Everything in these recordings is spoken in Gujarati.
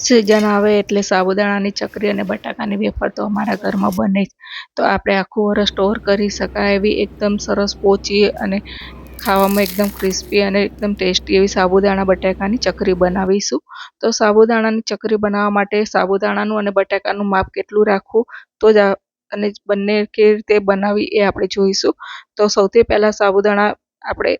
સિઝન આવે એટલે સાબુદાણાની ચકરી અને બટાકાની વેફર તો અમારા ઘરમાં બને જ. તો આપણે આખું વરસ સ્ટોર કરી શકાય એવી એકદમ સરસ પોચી અને ખાવામાં એકદમ ક્રિસ્પી અને એકદમ ટેસ્ટી એવી સાબુદાણા બટાકાની ચકરી બનાવીશું. તો સાબુદાણાની ચકરી બનાવવા માટે સાબુદાણાનું અને બટાકાનું માપ કેટલું રાખવું તો જ અને બંને કેવી રીતે બનાવી એ આપણે જોઈશું. તો સૌથી પહેલાં સાબુદાણા આપણે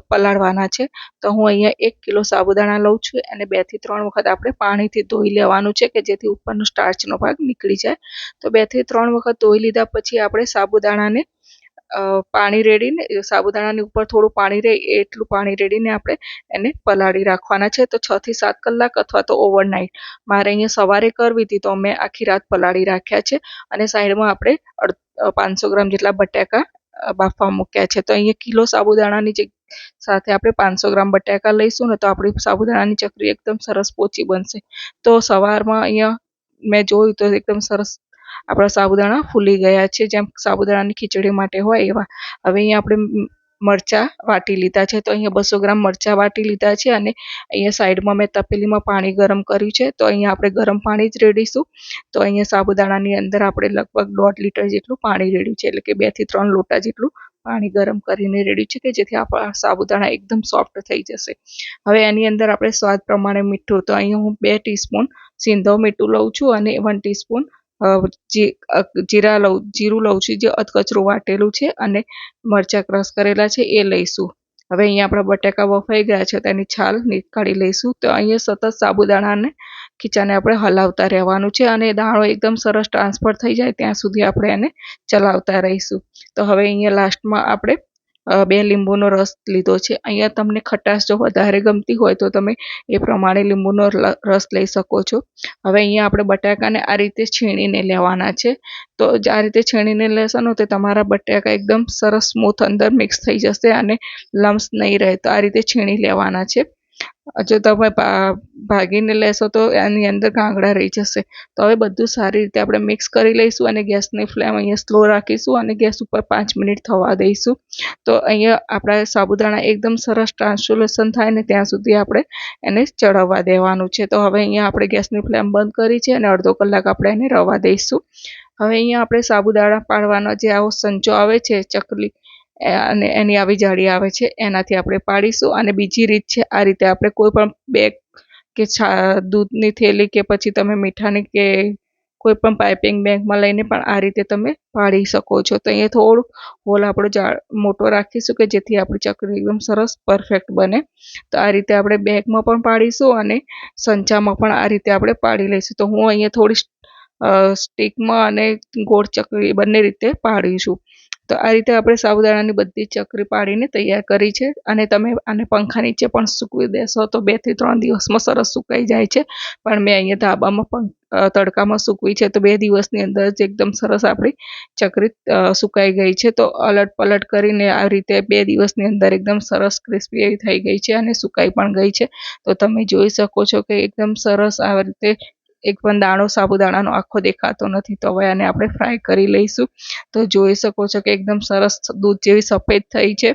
પલાળવાના છે. તો હું અહીંયા 1 કિલો સાબુદાણા લઉં છું અને 2 થી 3 વખત આપણે પાણીથી ધોઈ લેવાનું છે કે જેથી ઉપરનો સ્ટાર્ચનો ભાગ નીકળી જાય. તો 2 થી 3 વખત ધોઈ લીધા પછી આપણે સાબુદાણાને પાણી રેડીને સાબુદાણાની ઉપર થોડું પાણી રહે એટલું પાણી રેડીને આપણે એને પલાળી રાખવાના છે. તો 6 થી 7 કલાક અથવા તો ઓવરનાઇટ. મારે અહીંયા સવારે કરવી હતી તો મેં આખી રાત પલાળી રાખ્યા છે. અને સાઈડમાં આપણે 500 ગ્રામ જેટલા બટાકા બાફવા મૂક્યા છે. તો અહીંયા કિલો સાબુદાણાની સાથે આપણે 500 ગ્રામ બટાકા લઈશું ને તો આપણી સાબુદાણાની ચકરી એકદમ સરસ પોચી બનશે. તો સવારમાં અહીંયા મેં જોયું તો એકદમ સરસ આપણા સાબુદાણા ફૂલી ગયા છે, જેમ સાબુદાણાની ખીચડી માટે હોય એવા. હવે અહીંયા આપણે મરચાં વાટી લીધા છે. તો અહીંયા 200 ગ્રામ મરચાં વાટી લીધા છે અને અહીંયા સાઈડમાં મેં તપેલીમાં પાણી ગરમ કર્યું છે. તો અહીંયા આપણે ગરમ પાણી જ રેડીશું. તો અહીંયા સાબુદાણાની અંદર આપણે લગભગ 1.5 લીટર જેટલું પાણી રેડ્યું છે, એટલે કે 2 થી 3 લોટા જેટલું પાણી ગરમ કરીને રેડ્યું છે કે જેથી આપણા સાબુદાણા એકદમ સોફ્ટ થઈ જશે. હવે એની અંદર આપણે સ્વાદ પ્રમાણે મીઠું, તો અહીંયા હું 2 ટીસ્પૂન સિંધવ મીઠું લઉં છું અને 1 ટીસ્પૂન જીરું લઉં છું જે અધકચરું વાટેલું છે, અને મરચાં ક્રશ કરેલા છે એ લઈશું. હવે અહીંયા આપણા બટાકા બફાઈ ગયા છે તો એની છાલ નીકાળી લઈશું. તો અહીંયા સતત સાબુદાણાને ખીચાને આપણે હલાવતા રહેવાનું છે અને દાણો એકદમ સરસ ટ્રાન્સફર થઈ જાય ત્યાં સુધી આપણે એને ચલાવતા રહીશું. તો હવે અહીંયા લાસ્ટમાં આપણે 2 લીંબુનો રસ લીધો છે. અહીંયા તમને ખટાશ જો વધારે ગમતી હોય તો તમે એ પ્રમાણે લીંબુનો રસ લઈ શકો છો. હવે અહીંયા આપણે બટાકાને આ રીતે છીણીને લેવાના છે. તો આ રીતે છીણીને લેશો ને તો તમારા બટાકા એકદમ સરસ સ્મૂથ અંદર મિક્સ થઈ જશે અને લમ્સ નહીં રહે. તો આ રીતે છીણી લેવાના છે. જો તમે ભાગીને લેશો તો એની અંદર ગાંગડા રહી જશે. તો હવે બધું સારી રીતે આપણે મિક્સ કરી લઈશું અને ગેસની ફ્લેમ અહીંયા સ્લો રાખીશું અને ગેસ ઉપર 5 મિનિટ થવા દઈશું. તો અહીંયા આપણા સાબુદાણા એકદમ સરસ ટ્રાન્સલ્યુશન થાય ને ત્યાં સુધી આપણે એને ચડવવા દેવાનું છે. તો હવે અહીંયા આપણે ગેસની ફ્લેમ બંધ કરી છે અને અડધો કલાક આપણે એને રવા દઈશું. હવે અહીંયા આપણે સાબુદાણા પાડવાનો જે આવો સંચો આવે છે ચકલી અને એની આવી જાળી આવે છે એનાથી આપણે પાડીશું. અને બીજી રીત છે, આ રીતે આપણે કોઈ પણ બેગ કે દૂધની થેલી કે પછી તમે મીઠાની કે કોઈ પણ પાઇપિંગ બેગમાં લઈને પણ આ રીતે તમે પાડી શકો છો. તો અહીંયા થોડું હોલ આપણો મોટો રાખીશું કે જેથી આપણી ચકરી એકદમ સરસ પરફેક્ટ બને. તો આ રીતે આપણે બેગમાં પણ પાડીશું અને સંચામાં પણ આ રીતે આપણે પાડી લઈશું. તો હું અહીંયા થોડી સ્ટીકમાં અને ગોળ ચકરી બંને રીતે પાડીશું. તો આ રીતે આપણે સાબુદાણાની બધી ચકરી પાડીને તૈયાર કરી છે. અને તમે આને પંખા નીચે પણ સૂકવી દેશો તો 2 થી 3 દિવસમાં સરસ સુકાઈ જાય છે. પણ મેં અહીંયા ધાબામાં તડકામાં સૂકવી છે તો 2 દિવસની અંદર જ એકદમ સરસ આપણી ચકરી સુકાઈ ગઈ છે. તો અલટ પલટ કરીને આ રીતે 2 દિવસની અંદર એકદમ સરસ ક્રિસ્પી એવી થઈ ગઈ છે અને સુકાઈ પણ ગઈ છે. તો તમે જોઈ શકો છો કે એકદમ સરસ આ રીતે એક પણ દાણો સાબુદાણાનો આખો દેખાતો નથી. તો હવે આને આપણે ફ્રાય કરી લઈશું. તો જોઈ શકો છો કે એકદમ સરસ દૂધ જેવી સફેદ થઈ છે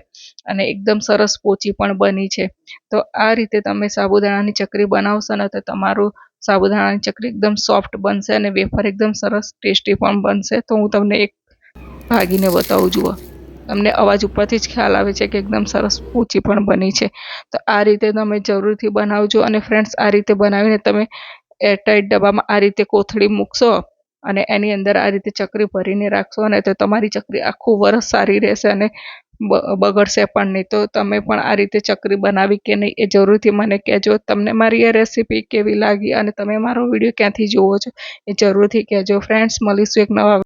અને એકદમ સરસ પોચી પણ બની છે. તો આ રીતે તમે સાબુદાણાની ચકરી બનાવશો ને તો તમારું સાબુદાણાની ચકરી એકદમ સોફ્ટ બનશે અને વેફર એકદમ સરસ ટેસ્ટી પણ બનશે. તો હું તમને એક ભાગીને બતાવું. જુઓ, તમને અવાજ ઉપરથી જ ખ્યાલ આવે છે કે એકદમ સરસ પોચી પણ બની છે. તો આ રીતે તમે જરૂરથી બનાવજો. અને ફ્રેન્ડ્સ, આ રીતે બનાવીને તમે એરટાઈટ ડબ્બામાં આ રીતે કોથળી મૂકશો અને એની અંદર આ રીતે ચકરી ભરીને રાખશો ને તો તમારી ચકરી આખું વરસ સારી રહેશે અને બગડશે પણ નહીં. તો તમે પણ આ રીતે ચકરી બનાવી કે નહીં એ જરૂરથી મને કહેજો. તમને મારી આ રેસીપી કેવી લાગી અને તમે મારો વિડીયો ક્યાંથી જુઓ છો એ જરૂરથી કહેજો. ફ્રેન્ડ્સ, મળીશું એક નવા